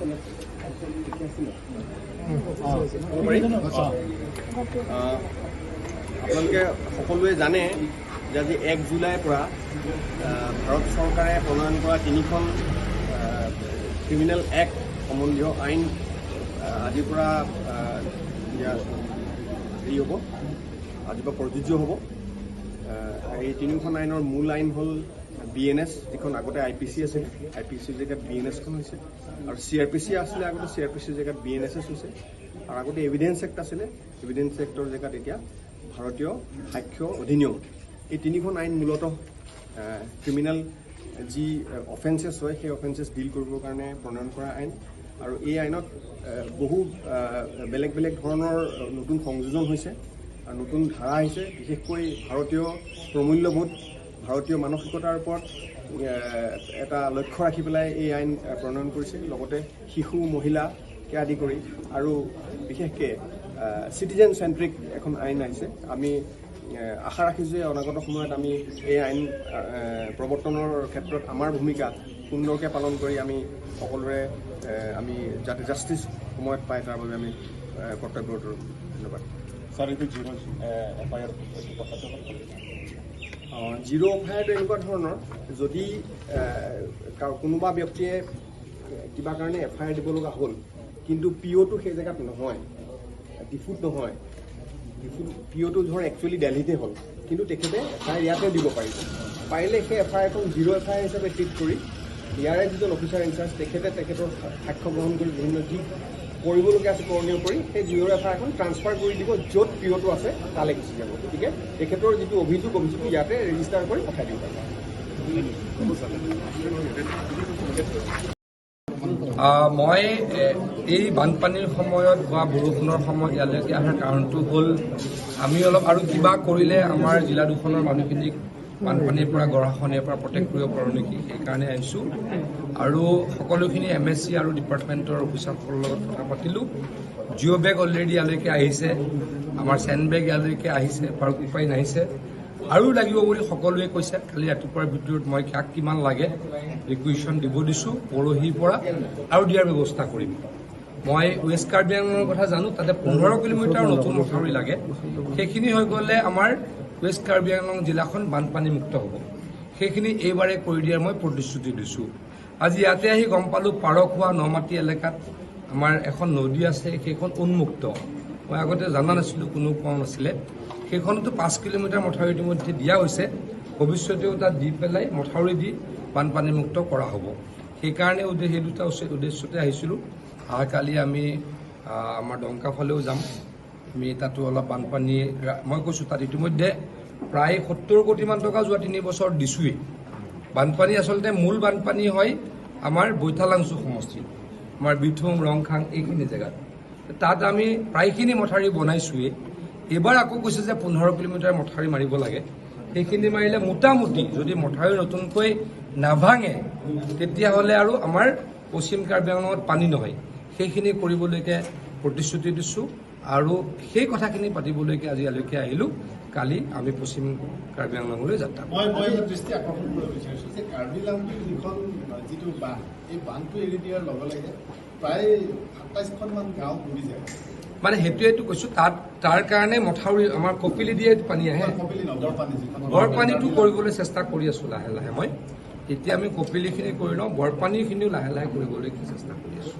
আপোনালোকে সকলোৱে জানে যে আজি 1 জুলাইৰ পৰা ভাৰত চৰকাৰে প্ৰণয়ন কৰা 3খন ক্ৰিমিনেল এক্ট সম্বন্ধীয় আইন আজিৰ পৰা হেৰি হ'ব, আজিৰ পৰা প্ৰযোজ্য হ'ব। এই 3খন আইনৰ মূল আইন হ'ল BNS, যিখন আগতে IPC আছিল, IPCৰ জেগাত BNSখন হৈছে, আৰু CRPC আছিলে আগতে, CRPCৰ জেগাত BNSS হৈছে, আৰু আগতে এভিডেন্স এক্ট আছিলে, এভিডেন্স এক্টৰ জেগাত এতিয়া ভাৰতীয় সাক্ষ্য অধিনিয়ম। এই 3খন আইন মূলতঃ ক্ৰিমিনেল যি অফেন্সেছ হয় সেই অফেন্সেছ ডিল কৰিবৰ কাৰণে প্ৰণয়ন কৰা আইন, আৰু এই আইনত বহু বেলেগ বেলেগ ধৰণৰ নতুন সংযোজন হৈছে আৰু নতুন ধাৰা আহিছে। বিশেষকৈ ভাৰতীয় প্ৰমূল্যবোধ, ভাৰতীয় মানসিকতাৰ ওপৰত এটা লক্ষ্য ৰাখি পেলাই এই আইন প্ৰণয়ন কৰিছে। লগতে শিশু, মহিলাকে আদি কৰি আৰু বিশেষকৈ চিটিজেন চেণ্ট্ৰিক এখন আইন আহিছে। আমি আশা ৰাখিছোঁ যে অনাগত সময়ত আমি এই আইন প্ৰৱৰ্তনৰ ক্ষেত্ৰত আমাৰ ভূমিকা সুন্দৰকৈ পালন কৰি আমি সকলোৰে আমি যাতে জাষ্টিছ সময়ত পায় তাৰ বাবে আমি কৰ্তব্যৰত। ধন্যবাদ। ছাৰ, এইটো FIR জিৰ' এফআইআৰটো এনেকুৱা ধৰণৰ, যদি কোনোবা ব্যক্তিয়ে কিবা কাৰণে FIR দিব লগা হ'ল কিন্তু POটো সেই জেগাত নহয়, ডিফুট নহয়, POটো ধৰ একচুৱেলি দিল্লীতে হ'ল কিন্তু তেখেতে FIR ইয়াতে দিব পাৰিলে সেই FIRখন জিৰ' FIR হিচাপে ট্ৰিট কৰি ইয়াৰে যিজন অফিচাৰ ইনচাৰ্জ তেখেতৰ সাক্ষ্য গ্ৰহণ কৰি বিভিন্ন যি কৰিবলগীয়া আছে কৰণীয় কৰি সেই জিৰ' FIRখন ট্ৰান্সফাৰ কৰি দিব য'ত POটো আছে তালৈ গুচি যাব। গতিকে তেখেতৰ যিটো অভিযোগটো ইয়াতে ৰেজিষ্টাৰ কৰি পঠাই দিব পাৰিব। মই এই বানপানীৰ সময়ত বা বৰষুণৰ সময়ত ইয়ালৈকে অহাৰ কাৰণটো হ'ল আমি অলপ আৰু কিবা কৰিলে আমাৰ জিলা দুখনৰ মানুহখিনিক বানপানীৰ পৰা গৰাখহনীয়াৰ পৰা প্ৰটেক্ট কৰিব পাৰোঁ নেকি, সেইকাৰণে আহিছোঁ। আৰু সকলোখিনি MSC আৰু ডিপাৰ্টমেণ্টৰ অফিচাৰসকলৰ লগত কথা পাতিলোঁ। জিঅ' বেগ অলৰেডি ইয়ালৈকে আহিছে, আমাৰ চেণ্ড বেগ ইয়ালৈকে আহিছে, ফাৰুক ৰিফাইন আহিছে, আৰু লাগিব বুলি সকলোৱে কৈছে। কালি ৰাতিপুৱাৰ ভিতৰত মই কাক কিমান লাগে ৰিকুৱেশ্যন দিব দিছোঁ, পৰহিৰ পৰা আৰু দিয়াৰ ব্যৱস্থা কৰিম। মই ৱেষ্ট কাৰ্বি আংলঙৰ কথা জানো, তাতে 15 কিলোমিটাৰ নতুন মথাউৰি লাগে। সেইখিনি হৈ গ'লে আমাৰ ৱেষ্ট কাৰ্বি আংলং জিলাখন বানপানী মুক্ত হ'ব। সেইখিনি এইবাৰে কৰি দিয়াৰ মই প্ৰতিশ্ৰুতি দিছোঁ। আজি ইয়াতে আহি গম পালোঁ পাৰখোৱা নমাটি এলেকাত আমাৰ এখন নদী আছে, সেইখন উন্মুক্ত। মই আগতে জনা নাছিলোঁ, কোনো কোৱা নাছিলে। সেইখনতো 5 কিলোমিটাৰ মথাউৰি ইতিমধ্যে দিয়া হৈছে, ভৱিষ্যতেও তাত দি পেলাই মথাউৰি দি বানপানী মুক্ত কৰা হ'ব। সেইকাৰণে সেই দুটা উদ্দেশ্যতে আহিছিলোঁ। কালি আমি আমাৰ ডংকা ফালেও যাম, আমি তাতো অলপ বানপানী, মই কৈছোঁ তাত ইতিমধ্যে প্ৰায় 70 কোটিমান টকা যোৱা 3 বছৰত দিছোঁৱেই। বানপানী আচলতে মূল বানপানী হয় আমাৰ বৈঠালাংচু সমষ্টিত, আমাৰ বিথুম, ৰংখাং এইখিনি জেগাত। তাত আমি প্ৰায়খিনি মথাউৰি বনাইছোঁৱেই। এইবাৰ আকৌ কৈছে যে 15 কিলোমিটাৰ মথাউৰি মাৰিব লাগে। সেইখিনি মাৰিলে মোটামুটি যদি মথাউৰি নতুনকৈ নাভাঙে তেতিয়াহ'লে আৰু আমাৰ পশ্চিম কাৰ্বি আংলঙত পানী নহয়। সেইখিনি কৰিবলৈকে প্ৰতিশ্ৰুতি দিছোঁ আৰু সেই কথাখিনি পাতিবলৈকে আজি ইয়ালৈকে আহিলোঁ। কালি আমি পশ্চিম কাৰ্বি আংলঙলৈ যাত্ৰা কৰিম। মই দৃষ্টি আকৰ্ষণ কৰিব বিচাৰিছোঁ যে কাৰ্বি আংলঙৰ যিখন যিটো বান্ধ, এই বান্ধটো এৰি দিয়াৰ লগে লগে প্ৰায় 27খনমান গাঁও ডুবি যায়। মানে সেইটোৱেতো কৈছোঁ, তাৰ কাৰণে মথাউৰি আমাৰ কপিলি দিয়ে পানী আহে। বৰপানীটো কৰিবলৈ চেষ্টা কৰি আছোঁ লাহে লাহে। মই এতিয়া আমি কপিলিখিনি কৰি লওঁ, বৰপানীখিনিও লাহে লাহে কৰিবলৈ চেষ্টা কৰি আছোঁ।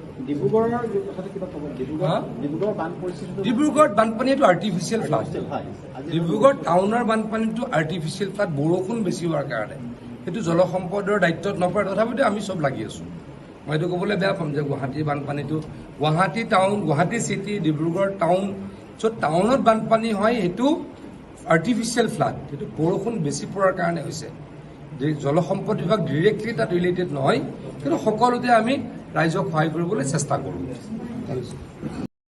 ডিব্ৰুগড়ত বানপানীটো আৰ্টিফিচিয়েল ফ্লাড। ডিব্ৰুগড় টাউনৰ বানপানীটো আৰ্টিফিচিয়েল ফ্লাড, বৰষুণ বেছি হোৱাৰ কাৰণে। সেইটো জলসম্পদৰ দায়িত্বত নপৰে, তথাপিতো আমি চব লাগি আছোঁ। মই এইটো ক'বলৈ বেয়া পাম যে গুৱাহাটীৰ বানপানীটো, Guwahati town, Guwahati city, Dibrugarh town, য'ত টাউনত বানপানী হয় সেইটো আৰ্টিফিচিয়েল ফ্লাড, সেইটো বৰষুণ বেছি পৰাৰ কাৰণে হৈছে। জলসম্পদ বিভাগ ডিৰেক্টলি তাত ৰিলেটেড নহয়, কিন্তু সকলোতে আমি ৰাইজক সহায় কৰিবলৈ চেষ্টা কৰোঁ।